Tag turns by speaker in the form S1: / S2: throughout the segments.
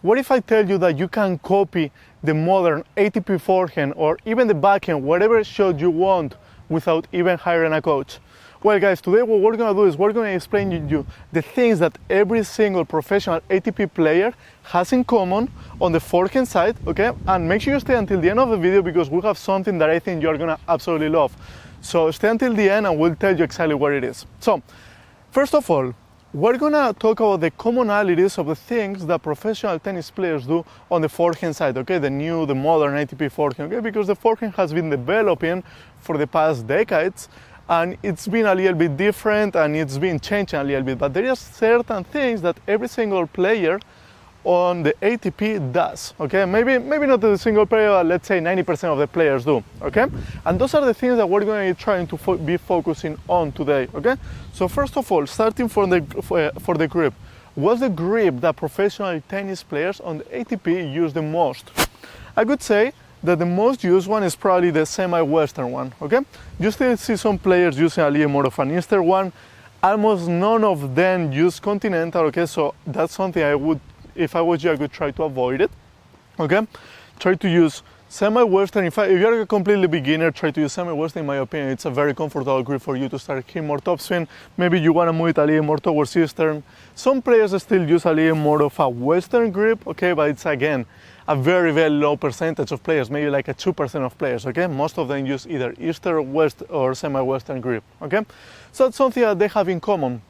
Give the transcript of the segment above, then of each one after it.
S1: What if I tell you that you can copy the modern ATP forehand or even the backhand, whatever shot you want, without even hiring a coach? Well guys, today what we're going to do is we're going to explain to you the things that every single professional ATP player has in common on the forehand side, okay? And make sure you stay until the end of the video because we have something that I think you're going to absolutely love. So stay until the end and we'll tell you exactly what it is. So, first of all, we're going to talk about the commonalities of the things that professional tennis players do on the forehand side, okay? The modern ATP forehand, okay? Because the forehand has been developing for the past decades and it's been a little bit different and it's been changing a little bit. But there are certain things that every single player on the ATP does, okay? Maybe not the single player, but let's say 90% of the players do, okay? And those are the things that we're going to be trying to be focusing on today, okay? So first of all, starting for the grip. What's the grip that professional tennis players on the ATP use the most? I could say that the most used one is probably the semi-western one, okay? You still see some players using a little more of an eastern one. Almost none of them use continental, okay? So that's something I would, if I was you, I could try to avoid it, okay? Try to use semi-western. If you're a completely beginner, try to use semi-western. In my opinion, it's a very comfortable grip for you to start hitting more topspin. Maybe you want to move it a little more towards eastern. Some players still use a little more of a western grip, okay? But it's, again, a very, very low percentage of players, maybe like a 2% of players, okay? Most of them use either eastern, west, or semi-western grip, okay? So that's something that they have in common.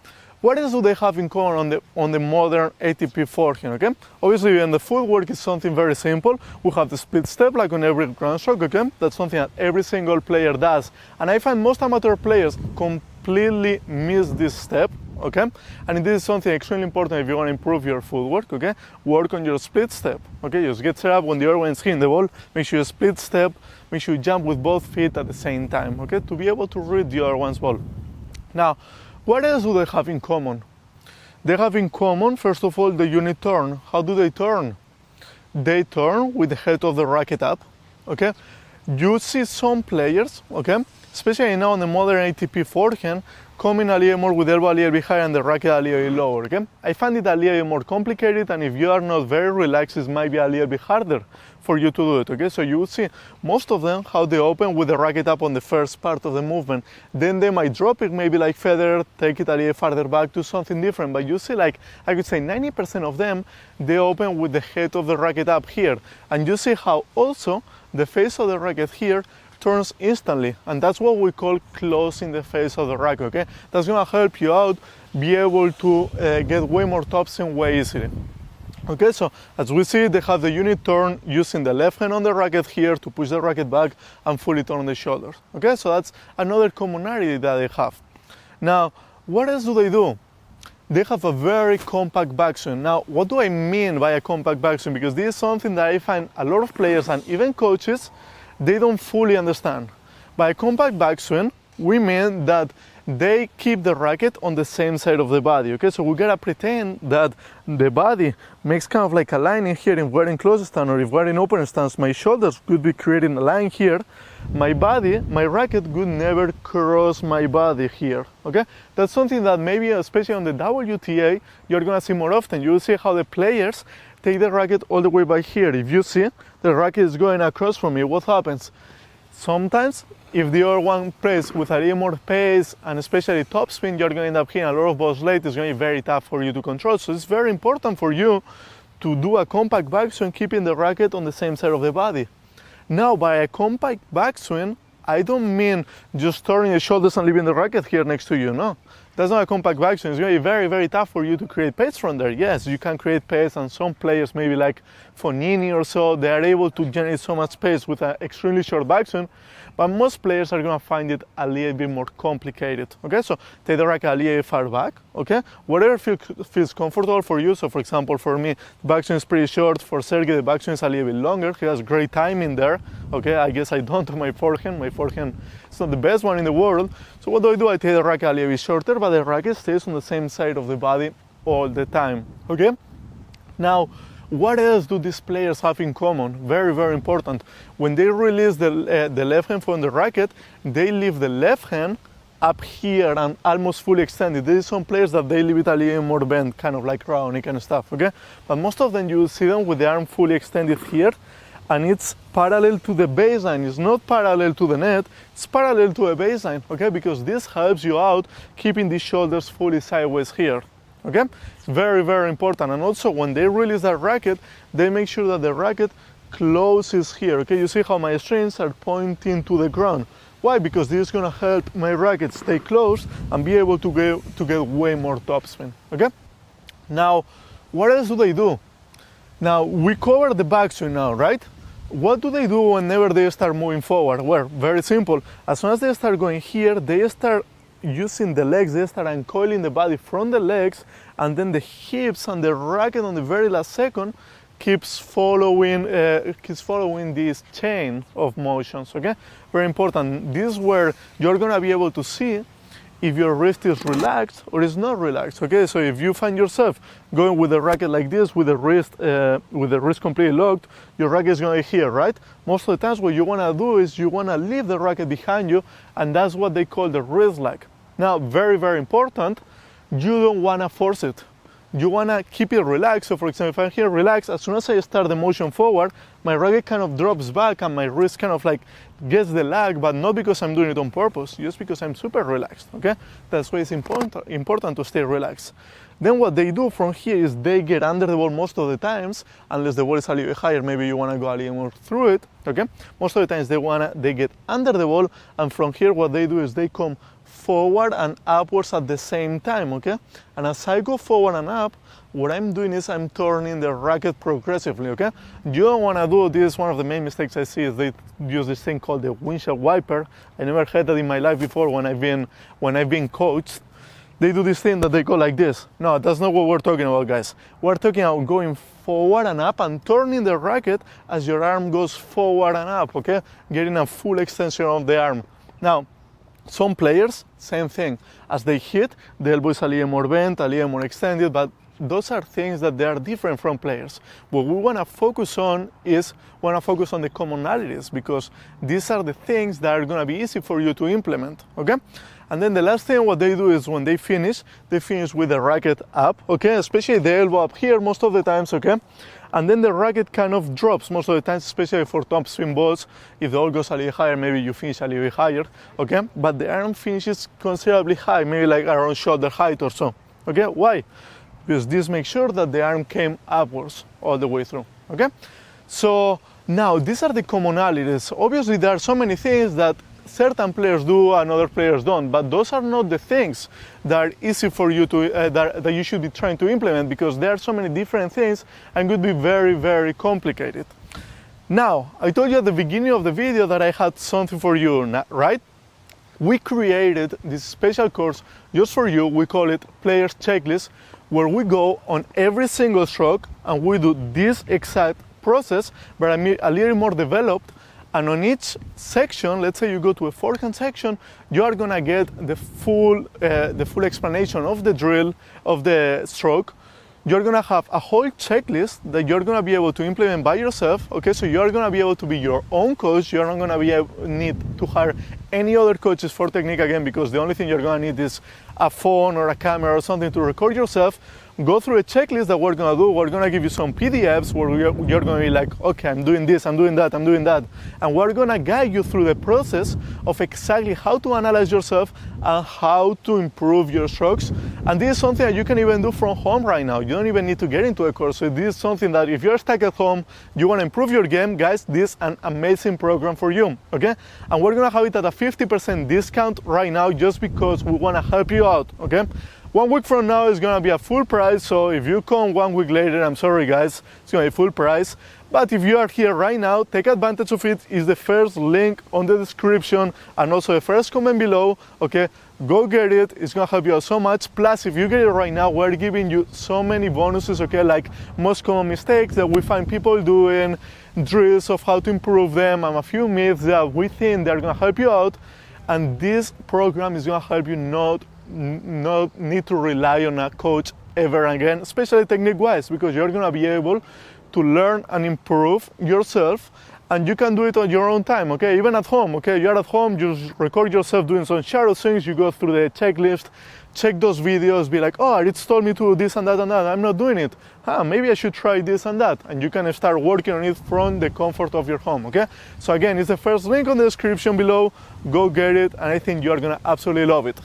S1: What else do they have in common on the modern ATP forehand, okay? Obviously, in the footwork is something very simple. We have the split step like on every ground stroke, okay? That's something that every single player does. And I find most amateur players completely miss this step, okay? And this is something extremely important if you want to improve your footwork, okay? Work on your split step, okay? Just get set up when the other one is hitting the ball. Make sure you split step. Make sure you jump with both feet at the same time, okay? To be able to read the other one's ball. Now, what else do they have in common? They have in common, first of all, the unit turn. How do they turn? They turn with the head of the racket up, okay? You see some players, okay, especially now on the modern ATP forehand, coming a little more with elbow a little bit higher and the racket a little bit lower, okay? I find it a little bit more complicated, and if you are not very relaxed, it might be a little bit harder for you to do it, okay? So you will see most of them how they open with the racket up on the first part of the movement. Then they might drop it, maybe like Federer, take it a little farther back to something different. But you see, like, I could say 90% of them, they open with the head of the racket up here. And you see how also the face of the racket here turns instantly, and that's what we call closing the face of the racket, okay? That's gonna help you out, be able to get way more topspin way easily. Okay, so as we see, they have the unit turn using the left hand on the racket here to push the racket back and fully turn the shoulders. Okay, so that's another commonality that they have. Now, what else do they do? They have a very compact backswing. Now, what do I mean by a compact backswing? Because this is something that I find a lot of players and even coaches, they don't fully understand. By a compact backswing, we mean that they keep the racket on the same side of the body, okay? So we gotta pretend that the body makes kind of like a line in here. If we're in closed stance or if we're in open stance, my shoulders could be creating a line here. My body, my racket could never cross my body here, okay? That's something that maybe, especially on the WTA, you're gonna see more often. You'll see how the players take the racket all the way back here. If you see, the racket is going across from me, what happens? Sometimes, if the other one plays with a little more pace, and especially topspin, you're going to end up hitting a lot of balls late. It's going to be very tough for you to control. So it's very important for you to do a compact backswing, keeping the racket on the same side of the body. Now, by a compact backswing, I don't mean just turning the shoulders and leaving the racket here next to you, no. That's not a compact backswing. It's going to be very, very tough for you to create pace from there. Yes, you can create pace, and some players, maybe like Fognini or so, they are able to generate so much pace with an extremely short backswing, but most players are going to find it a little bit more complicated, okay? So take the racket a little far back, okay? Whatever feels comfortable for you. So for example, for me, the backswing is pretty short. For Sergey, the backswing is a little bit longer. He has great timing there, okay? I guess I don't on my forehand. My forehand is not the best one in the world. So what do? I take the racket a little bit shorter, but the racket stays on the same side of the body all the time, okay? Now, what else do these players have in common? Very, very important. When they release the left hand from the racket, they leave the left hand up here and almost fully extended. There is some players that they leave it a little more bent, kind of like round kind of stuff, okay? But most of them you will see them with the arm fully extended here, and it's parallel to the baseline. It's not parallel to the net, it's parallel to a baseline, okay? Because this helps you out keeping the shoulders fully sideways here, okay? It's very, very important. And also when they release that racket, they make sure that the racket closes here, okay? You see how my strings are pointing to the ground. Why? Because this is gonna help my racket stay closed and be able to get way more topspin, okay? Now, what else do they do? Now, we covered the backswing now, right? What do they do whenever they start moving forward? Well, very simple. As soon as they start going here, they start using the legs, they start uncoiling the body from the legs, and then the hips and the racket on the very last second keeps following this chain of motions, okay? Very important. This is where you're gonna be able to see if your wrist is relaxed or is not relaxed, okay? So if you find yourself going with a racket like this, with the wrist completely locked, your racket is gonna be here, right? Most of the times what you wanna do is you wanna leave the racket behind you, and that's what they call the wrist lag. Now, very, very important, you don't wanna force it. You wanna keep it relaxed. So for example, if I'm here relaxed, as soon as I start the motion forward, my racket kind of drops back and my wrist kind of like gets the lag, but not because I'm doing it on purpose, just because I'm super relaxed, okay? That's why it's important to stay relaxed. Then what they do from here is they get under the ball most of the times, unless the ball is a little bit higher, maybe you wanna go a little more through it, okay? Most of the times they get under the ball, and from here what they do is they come forward and upwards at the same time, okay? And as I go forward and up, what I'm doing is I'm turning the racket progressively, okay? You don't wanna do this. One of the main mistakes I see is they use this thing called the windshield wiper. I never had that in my life before when I've been coached. They do this thing that they go like this. No, that's not what we're talking about, guys. We're talking about going forward and up and turning the racket as your arm goes forward and up, okay? Getting a full extension of the arm. Now, some players, same thing. As they hit, the elbow is a little more bent, a little more extended, but those are things that they are different from players. What we want to focus on is the commonalities, because these are the things that are going to be easy for you to implement, okay? And then the last thing what they do is when they finish with the racket up, okay? Especially the elbow up here most of the times, okay? And then the racket kind of drops most of the times, especially for topspin balls. If the ball goes a little higher, maybe you finish a little bit higher, okay? But the arm finishes considerably high, maybe like around shoulder height or so, okay? Why? Because this makes sure that the arm came upwards all the way through, okay? So now these are the commonalities. Obviously there are so many things that certain players do and other players don't, but those are not the things that are easy for you to, that you should be trying to implement, because there are so many different things and could be very, very complicated. Now, I told you at the beginning of the video that I had something for you, right? We created this special course just for you. We call it Players Checklist, where we go on every single stroke and we do this exact process, but a little more developed. And on each section, let's say you go to a forehand section, you are gonna get the full explanation of the drill, of the stroke. You're gonna have a whole checklist that you're gonna be able to implement by yourself, okay? So you're gonna be able to be your own coach. You're not gonna need to hire any other coaches for technique again, because the only thing you're gonna need is a phone or a camera or something to record yourself. Go through a checklist that we're gonna do. We're gonna give you some PDFs where you're gonna be like, okay, I'm doing this, I'm doing that, I'm doing that. And we're gonna guide you through the process of exactly how to analyze yourself and how to improve your strokes. And this is something that you can even do from home right now. You don't even need to get into a course. So this is something that if you're stuck at home, you wanna improve your game, guys, this is an amazing program for you, okay? And we're gonna have it at a 50% discount right now just because we wanna help you out, okay? 1 week from now is gonna be a full price, so if you come 1 week later, I'm sorry guys, it's gonna be full price. But if you are here right now, take advantage of it. It's the first link on the description and also the first comment below, okay? Go get it, it's gonna help you out so much. Plus, if you get it right now, we're giving you so many bonuses, okay? Like most common mistakes that we find people doing, drills of how to improve them, and a few myths that we think they're gonna help you out. And this program is gonna help you not need to rely on a coach ever again, especially technique-wise, because you're gonna be able to learn and improve yourself, and you can do it on your own time, okay? Even at home, okay? You're at home, just record yourself doing some shadow things, you go through the checklist, check those videos, be like, oh, it's told me to do this and that and that, I'm not doing it. Maybe I should try this and that. And you can start working on it from the comfort of your home, okay? So again, it's the first link on the description below. Go get it, and I think you're gonna absolutely love it.